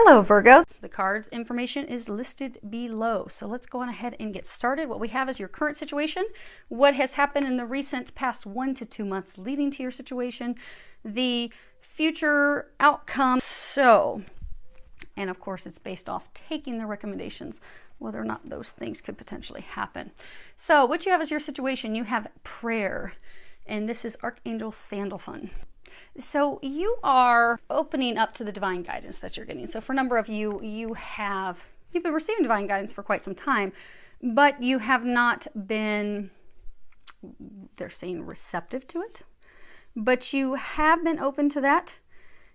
Hello Virgo. The cards information is listed below. So let's go on ahead and get started. What we have is your current situation, what has happened in the recent past 1 to 2 months leading to your situation, the future outcome. So, and of course it's based off taking the recommendations, whether or not those things could potentially happen. So what you have is your situation. You have prayer, and this is Archangel Sandalphon. So you are opening up to the divine guidance that you're getting. So for a number of you, you've been receiving divine guidance for quite some time, but you have not been, they're saying, receptive to it. But you have been open to that.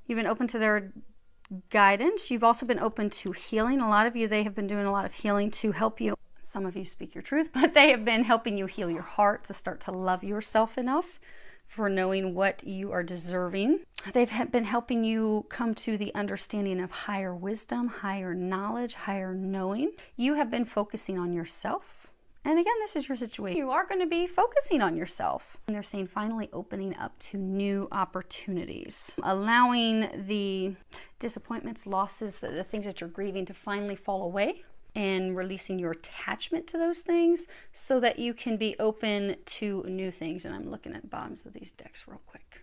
You've been open to their guidance. You've also been open to healing. A lot of you, they have been doing a lot of healing to help you. Some of you speak your truth, but they have been helping you heal your heart, to start to love yourself enough for knowing what you are deserving. They've been helping you come to the understanding of higher wisdom, higher knowledge, higher knowing. You have been focusing on yourself. And again, this is your situation. You are going to be focusing on yourself. And they're saying finally opening up to new opportunities, allowing the disappointments, losses, the things that you're grieving to finally fall away, and releasing your attachment to those things so that you can be open to new things. And I'm looking at the bottoms of these decks real quick.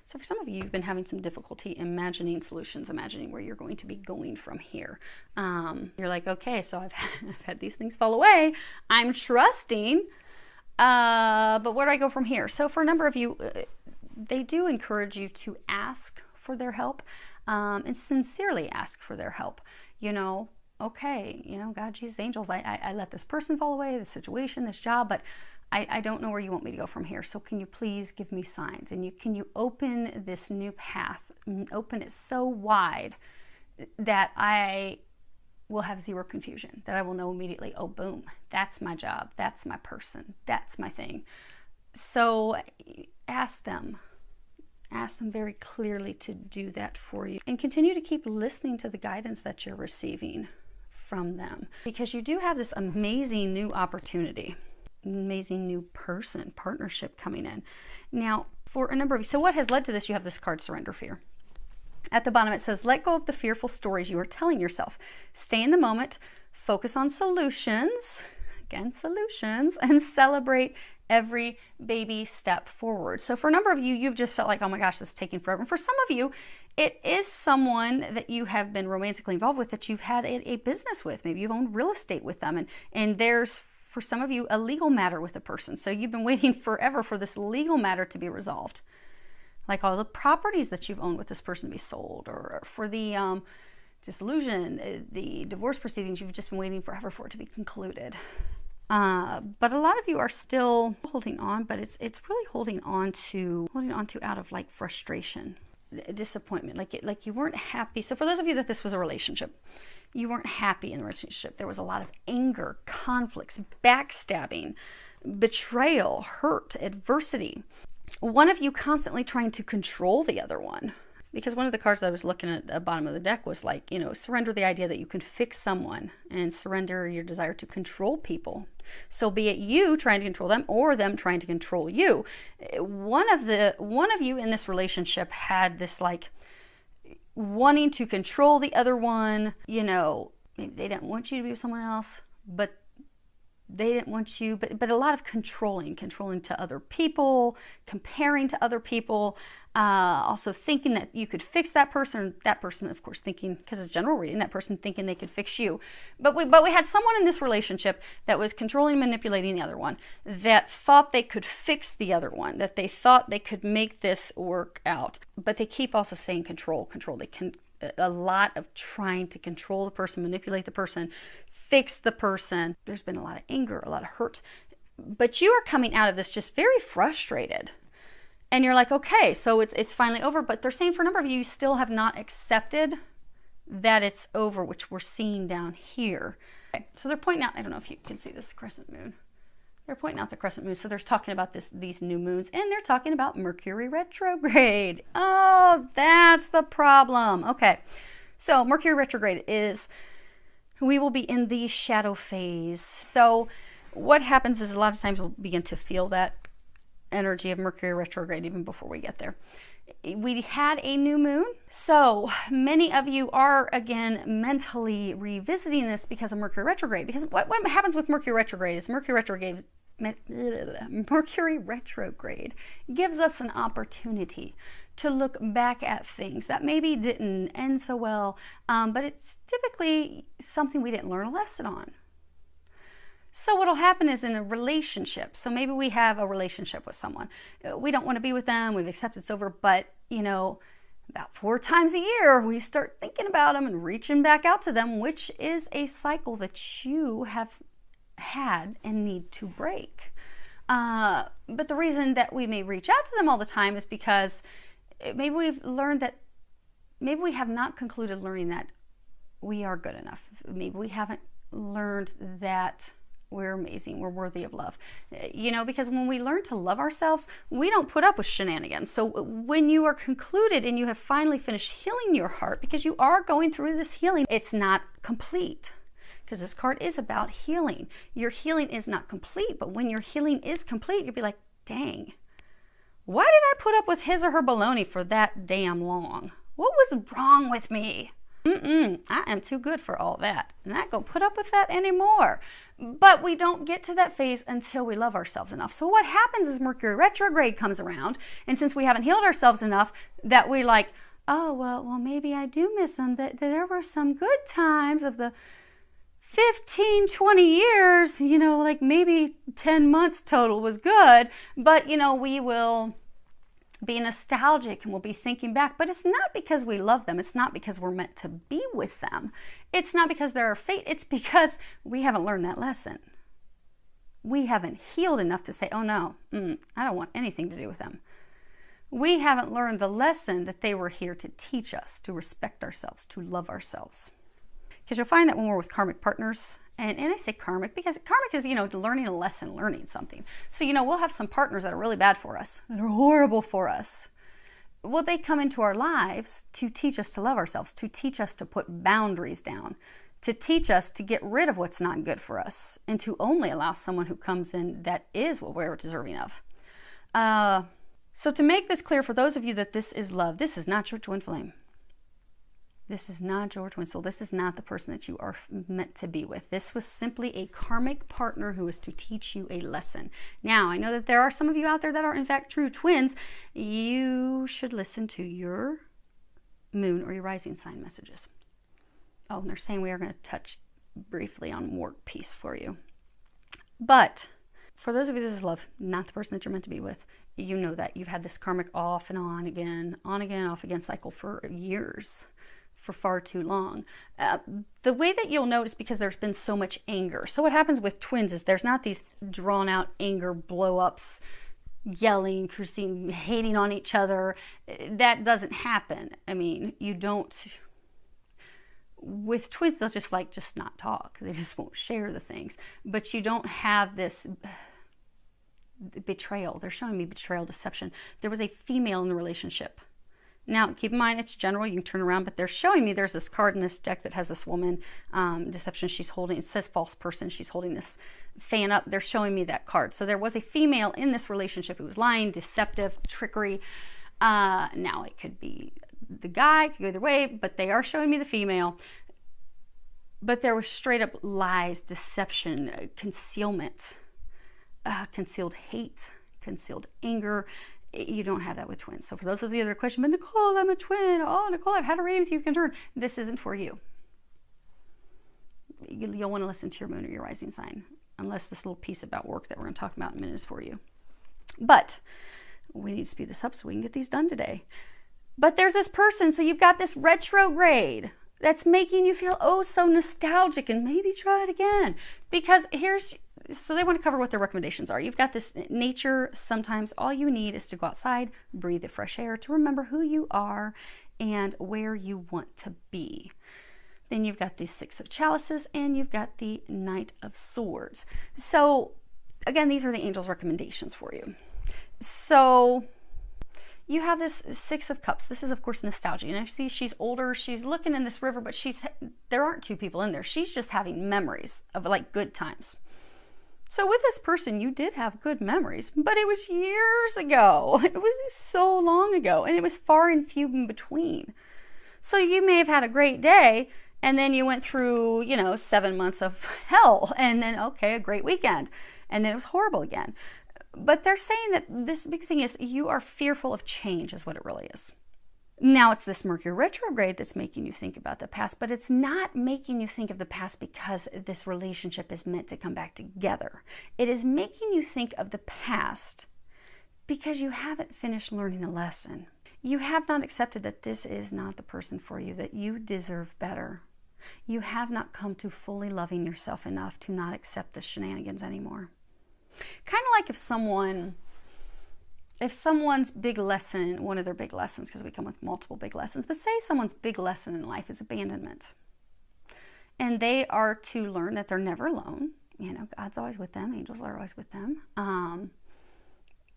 So for some of you, you've been having some difficulty imagining solutions, imagining where you're going to be going from here. You're like, okay, so I've had these things fall away. I'm trusting, but where do I go from here? So for a number of you, they do encourage you to ask for their help, and sincerely ask for their help. You know, okay, you know, God, Jesus, angels, I let this person fall away, this situation, this job, but I don't know where you want me to go from here. So can you please give me signs? And can you open this new path, open it so wide that I will have zero confusion, that I will know immediately, oh, boom, that's my job, that's my person, that's my thing. So ask them very clearly to do that for you, and continue to keep listening to the guidance that you're receiving from them, because you do have this amazing new opportunity, amazing new partnership coming in. Now, for a number of you, so what has led to this? You have this card, Surrender Fear. At the bottom, it says, let go of the fearful stories you are telling yourself. Stay in the moment, focus on solutions, again, solutions, and celebrate every baby step forward. So for a number of you, you've just felt like, oh my gosh, this is taking forever. And for some of you, it is someone that you have been romantically involved with, that you've had a business with. Maybe you've owned real estate with them. And there's, for some of you, a legal matter with a person. So you've been waiting forever for this legal matter to be resolved. Like all the properties that you've owned with this person to be sold, or for the dissolution, the divorce proceedings, you've just been waiting forever for it to be concluded. But a lot of you are still holding on, but it's really holding on to out of like frustration, disappointment, like you weren't happy. So for those of you that this was a relationship, you weren't happy in the relationship. There was a lot of anger, conflicts, backstabbing, betrayal, hurt, adversity. One of you constantly trying to control the other one. Because one of the cards that I was looking at the bottom of the deck was like, you know, surrender the idea that you can fix someone, and surrender your desire to control people. So be it you trying to control them or them trying to control you. One of you in this relationship had this like wanting to control the other one. You know, maybe they didn't want you to be with someone else, but they didn't want you, but a lot of controlling to other people, comparing to other people, also thinking that you could fix that person, of course, thinking, because it's general reading, that person thinking they could fix you. But we had someone in this relationship that was controlling and manipulating the other one, that thought they could fix the other one, that they thought they could make this work out. But they keep also saying control. They can, a lot of trying to control the person, manipulate the person, fix the person. There's been a lot of anger, a lot of hurt, but you are coming out of this just very frustrated. And you're like, okay, so it's finally over. But they're saying for a number of you, you still have not accepted that it's over, which we're seeing down here. Okay, so they're pointing out, I don't know if you can see this crescent moon. They're pointing out the crescent moon. So they're talking about these new moons, and they're talking about Mercury retrograde. Oh, that's the problem. Okay, so Mercury retrograde is, we will be in the shadow phase. So what happens is a lot of times we'll begin to feel that energy of Mercury retrograde even before we get there. we had a new moon. So many of you are, again, mentally revisiting this because of Mercury retrograde. Because what happens with Mercury retrograde is Mercury retrograde gives us an opportunity to look back at things that maybe didn't end so well, but it's typically something we didn't learn a lesson on. So what'll happen is in a relationship, so maybe we have a relationship with someone. We don't want to be with them, we've accepted it's over, but about 4 times a year, we start thinking about them and reaching back out to them, which is a cycle that you have had and need to break. But the reason that we may reach out to them all the time is because maybe we've learned that, maybe we have not concluded learning that we are good enough. Maybe we haven't learned that we're amazing, we're worthy of love. Because when we learn to love ourselves, we don't put up with shenanigans. So when you are concluded and you have finally finished healing your heart, because you are going through this healing, it's not complete. Because this card is about healing. Your healing is not complete, but when your healing is complete, you'll be like, dang, why did I put up with his or her baloney for that damn long? What was wrong with me? I am too good for all that. I'm not going to put up with that anymore. But we don't get to that phase until we love ourselves enough. So what happens is Mercury retrograde comes around, and since we haven't healed ourselves enough, that we like, oh, well, maybe I do miss them. There were some good times of the 15, 20 years, like maybe 10 months total was good, but we will be nostalgic and we'll be thinking back, but it's not because we love them. It's not because we're meant to be with them. It's not because they're our fate. It's because we haven't learned that lesson. We haven't healed enough to say, oh no, I don't want anything to do with them. We haven't learned the lesson that they were here to teach us, to respect ourselves, to love ourselves. Because you'll find that when we're with karmic partners, and I say karmic because karmic is, learning a lesson, learning something. So, we'll have some partners that are really bad for us, that are horrible for us. Well, they come into our lives to teach us to love ourselves, to teach us to put boundaries down, to teach us to get rid of what's not good for us, and to only allow someone who comes in that is what we're deserving of. So to make this clear for those of you that this is love, this is not your twin flame. This is not your twin soul. This is not the person that you are meant to be with. This was simply a karmic partner who is to teach you a lesson. Now, I know that there are some of you out there that are in fact true twins. You should listen to your moon or your rising sign messages. Oh, and they're saying we are going to touch briefly on work peace for you. But for those of you, this is love, not the person that you're meant to be with. You know that you've had this karmic off and on again, off again cycle for years. For far too long. The way that you'll notice, because there's been so much anger. So what happens with twins is there's not these drawn out anger blow-ups, yelling, cursing, hating on each other. That doesn't happen. I mean, you don't. With twins, they'll just not talk. They just won't share the things. But you don't have this betrayal. They're showing me betrayal, deception. There was a female in the relationship. Now, keep in mind, it's general. You can turn around, but they're showing me there's this card in this deck that has this woman, deception. She's holding, it says false person. She's holding this fan up. They're showing me that card. So there was a female in this relationship who was lying, deceptive, trickery. Now, it could be the guy, it could go either way, but they are showing me the female. But there was straight up lies, deception, concealment, concealed hate, concealed anger. You don't have that with twins. So for those of you that are questioning, but Nicole, I'm a twin. Oh, Nicole, I've had a reading with you. Confirm. This isn't for you. You'll want to listen to your moon or your rising sign, unless this little piece about work that we're going to talk about in a minute is for you. But we need to speed this up so we can get these done today. But there's this person. So you've got this retrograde that's making you feel oh so nostalgic, and maybe try it again. Because so they want to cover what their recommendations are. You've got this nature. Sometimes all you need is to go outside, breathe the fresh air, to remember who you are and where you want to be. Then you've got the Six of Chalices, and you've got the Knight of Swords. So again, these are the angels' recommendations for you. So you have this Six of Cups. This is, of course, nostalgia. And I see she's older. She's looking in this river, but there aren't two people in there. She's just having memories of like good times. So with this person, you did have good memories, but it was years ago. It was so long ago, and it was far and few in between. So you may have had a great day, and then you went through, 7 months of hell, and then, okay, a great weekend, and then it was horrible again. But they're saying that this big thing is you are fearful of change is what it really is. Now it's this Mercury retrograde that's making you think about the past, but it's not making you think of the past because this relationship is meant to come back together. It is making you think of the past because you haven't finished learning the lesson. You have not accepted that this is not the person for you, that you deserve better. You have not come to fully loving yourself enough to not accept the shenanigans anymore. Kind of like if someone's big lesson, one of their big lessons, because we come with multiple big lessons, but say someone's big lesson in life is abandonment. And they are to learn that they're never alone. God's always with them. Angels are always with them.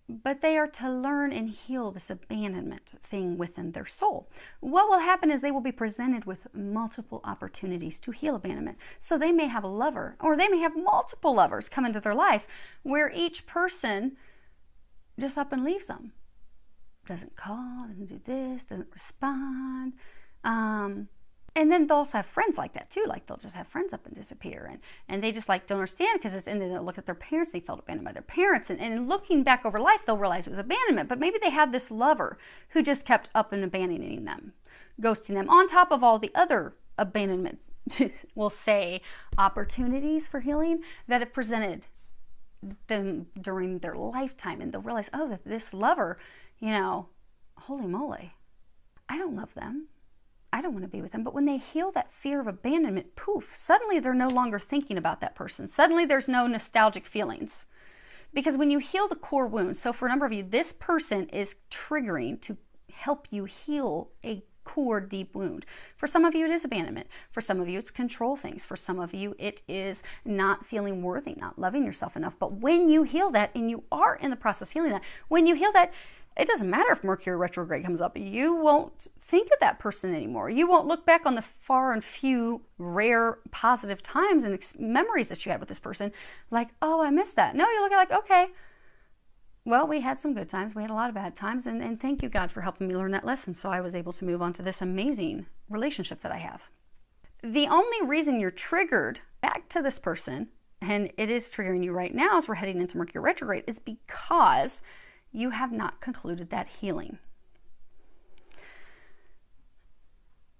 But they are to learn and heal this abandonment thing within their soul. What will happen is they will be presented with multiple opportunities to heal abandonment. So they may have a lover, or they may have multiple lovers come into their life where each person just up and leaves them. Doesn't call, doesn't do this, doesn't respond. And then they'll also have friends like that too. Like they'll just have friends up and disappear. And they just don't understand because it's, and then they'll look at their parents, they felt abandoned by their parents. And looking back over life, they'll realize it was abandonment. But maybe they had this lover who just kept up and abandoning them, ghosting them, on top of all the other abandonment, we'll say, opportunities for healing that have presented them during their lifetime. And they'll realize, oh, that this lover, holy moly, I don't love them. I don't want to be with them. But when they heal that fear of abandonment, poof, suddenly they're no longer thinking about that person. Suddenly there's no nostalgic feelings. Because when you heal the core wound, so for a number of you, this person is triggering to help you heal a core deep wound. For some of you, it is abandonment. For some of you, it's control things. For some of you, it is not feeling worthy, not loving yourself enough. But when you heal that, and you are in the process of healing that, when you heal that, it doesn't matter if Mercury retrograde comes up. You won't think of that person anymore. You won't look back on the far and few rare positive times and memories that you had with this person like, oh, I missed that. No, you look at it like, okay, well, we had some good times. We had a lot of bad times. And thank you, God, for helping me learn that lesson. So I was able to move on to this amazing relationship that I have. The only reason you're triggered back to this person, and it is triggering you right now as we're heading into Mercury retrograde, is because you have not concluded that healing.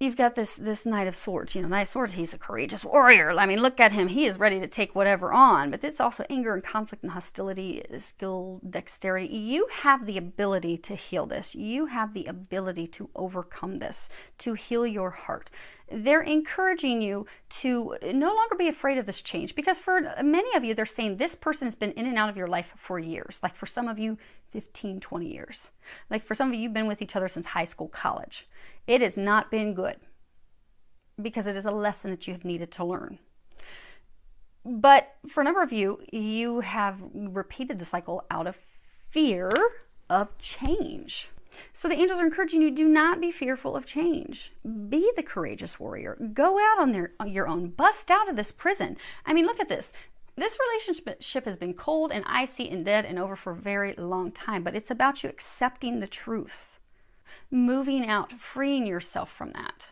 You've got this Knight of Swords. Knight of Swords, he's a courageous warrior. I mean, look at him. He is ready to take whatever on. But it's also anger and conflict and hostility, skill, dexterity. You have the ability to heal this. You have the ability to overcome this, to heal your heart. They're encouraging you to no longer be afraid of this change, because for many of you, they're saying this person has been in and out of your life for years. Like for some of you, 15, 20 years. Like for some of you, you've been with each other since high school, college. It has not been good because it is a lesson that you have needed to learn. But for a number of you, you have repeated the cycle out of fear of change. So the angels are encouraging you, do not be fearful of change. Be the courageous warrior. Go out on your own. Bust out of this prison. I mean, look at this. This relationship has been cold and icy and dead and over for a very long time, but it's about you accepting the truth, moving out, freeing yourself from that.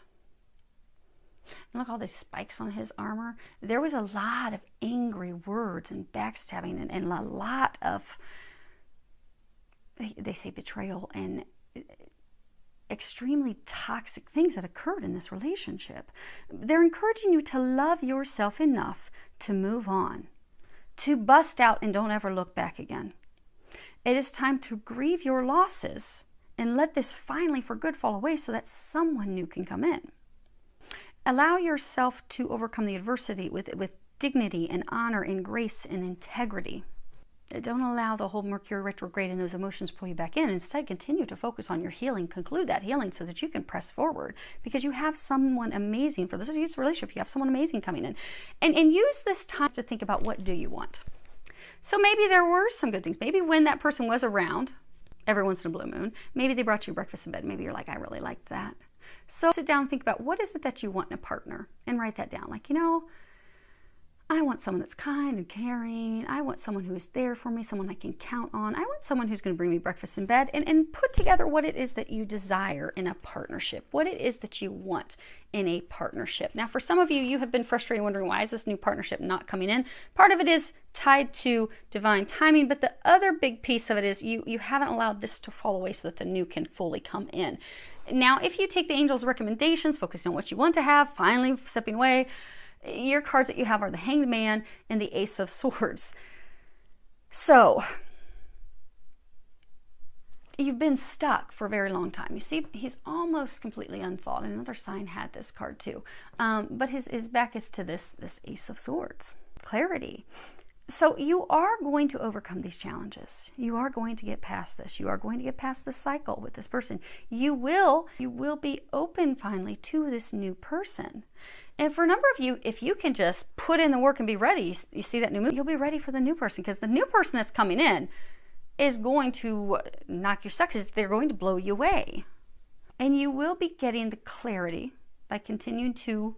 And look, all these spikes on his armor. There was a lot of angry words and backstabbing and a lot of, they say, betrayal and extremely toxic things that occurred in this relationship. They're encouraging you to love yourself enough to move on, to bust out and don't ever look back again. It is time to grieve your losses and let this finally for good fall away so that someone new can come in. Allow yourself to overcome the adversity with dignity and honor and grace and integrity. Don't allow the whole Mercury retrograde and those emotions pull you back in. Instead, continue to focus on your healing. Conclude that healing so that you can press forward, because you have someone amazing for this relationship. You have someone amazing coming in. And use this time to think about, what do you want? So maybe there were some good things. Maybe when that person was around, every once in a blue moon, maybe they brought you breakfast in bed. Maybe you're like, I really liked that. So sit down and think about, what is it that you want in a partner? And write that down. Like, I want someone that's kind and caring. I want someone who is there for me, someone I can count on. I want someone who's going to bring me breakfast in bed, and put together what it is that you desire in a partnership, what it is that you want in a partnership. Now, for some of you, you have been frustrated wondering, why is this new partnership not coming in? Part of it is tied to divine timing, but the other big piece of it is you haven't allowed this to fall away so that the new can fully come in. Now, if you take the angel's recommendations, focus on what you want to have, finally stepping away, your cards that you have are the Hanged Man and the Ace of Swords. So, you've been stuck for a very long time. You see, he's almost completely unthawed. Another sign had this card too. But his back is to this Ace of Swords. Clarity. So you are going to overcome these challenges. You are going to get past this. You are going to get past this cycle with this person. You will be open finally to this new person. And for a number of you, if you can just put in the work and be ready, you see that new move, you'll be ready for the new person, because the new person that's coming in is going to knock your socks. They're going to blow you away. And you will be getting the clarity by continuing to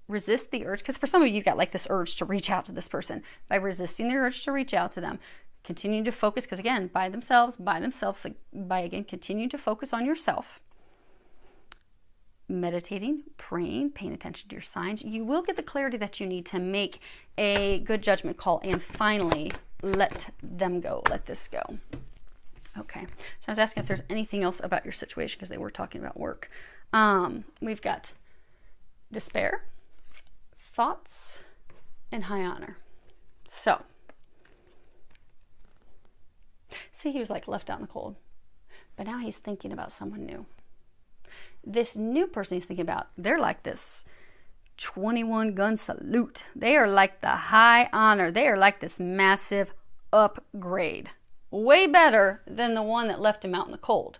resist the urge, because for some of you, you've got like this urge to reach out to this person. By resisting the urge to reach out to them, continuing to focus, because again, by themselves, like by again continuing to focus on yourself, meditating, praying, paying attention to your signs, you will get the clarity that you need to make a good judgment call and finally let them go, let this go. Okay, so I was asking if there's anything else about your situation, because they were talking about work. We've got despair, thoughts, and high honor. So, see, he was like left out in the cold, but now he's thinking about someone new. This new person he's thinking about, they're like this 21 gun salute. They are like the high honor. They are like this massive upgrade. Way better than the one that left him out in the cold.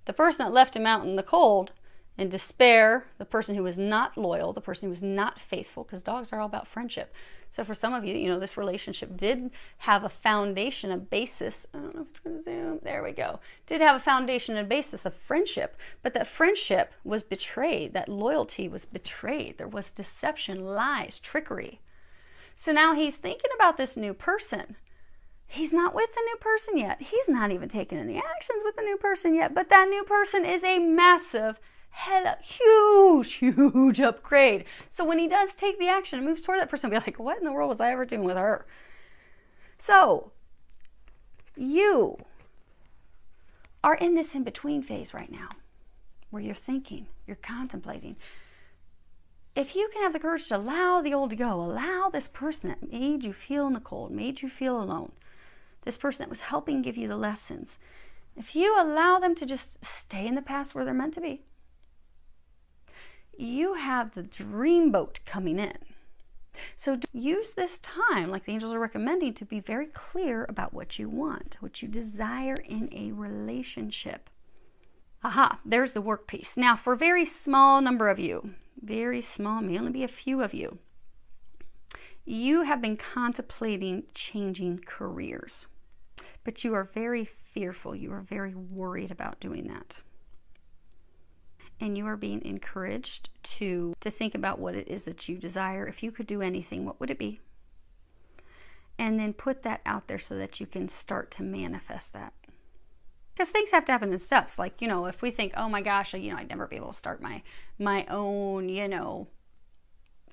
The person that left him out in the cold, in despair, the person who was not loyal, the person who was not faithful, because dogs are all about friendship. So for some of you, you know, this relationship did have a foundation, a basis. I don't know if it's going to zoom. There we go. Did have a foundation and basis of friendship, but that friendship was betrayed. That loyalty was betrayed. There was deception, lies, trickery. So now he's thinking about this new person. He's not with the new person yet. He's not even taking any actions with the new person yet, but that new person is a massive, huge upgrade. So when he does take the action and moves toward that person, he'll be like, what in the world was I ever doing with her? So you are in this in-between phase right now, where you're thinking, you're contemplating. If you can have the courage to allow the old to go, allow this person that made you feel in the cold, made you feel alone, this person that was helping give you the lessons, if you allow them to just stay in the past where they're meant to be, you have the dream boat coming in. So use this time, like the angels are recommending, to be very clear about what you want, what you desire in a relationship. Aha, there's the work piece. Now, for a very small number of you, very small, may only be a few of you, you have been contemplating changing careers, but you are very fearful. You are very worried about doing that. And you are being encouraged to think about what it is that you desire. If you could do anything, what would it be? And then put that out there so that you can start to manifest that. Because things have to happen in steps. Like, you know, if we think, oh my gosh, you know, I'd never be able to start my own, you know,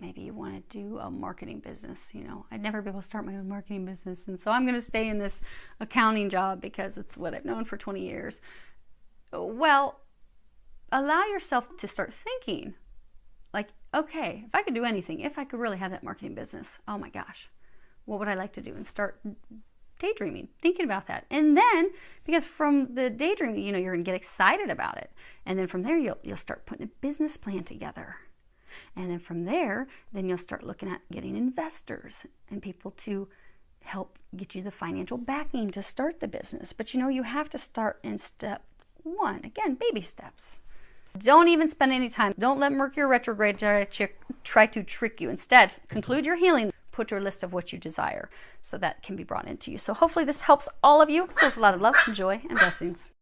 maybe you want to do a marketing business, you know, I'd never be able to start my own marketing business. And so I'm going to stay in this accounting job because it's what I've known for 20 years. Well, allow yourself to start thinking like, okay, if I could do anything, if I could really have that marketing business, oh my gosh, what would I like to do? And start daydreaming, thinking about that. And then, because from the daydreaming, you know, you're going to get excited about it. And then from there, you'll start putting a business plan together. And then from there, then you'll start looking at getting investors and people to help get you the financial backing to start the business. But you know, you have to start in step one. Again, baby steps. Don't even spend any time. Don't let Mercury retrograde try to trick you. Instead, conclude your healing. Put your list of what you desire so that can be brought into you. So hopefully this helps all of you. With a lot of love, joy, and blessings.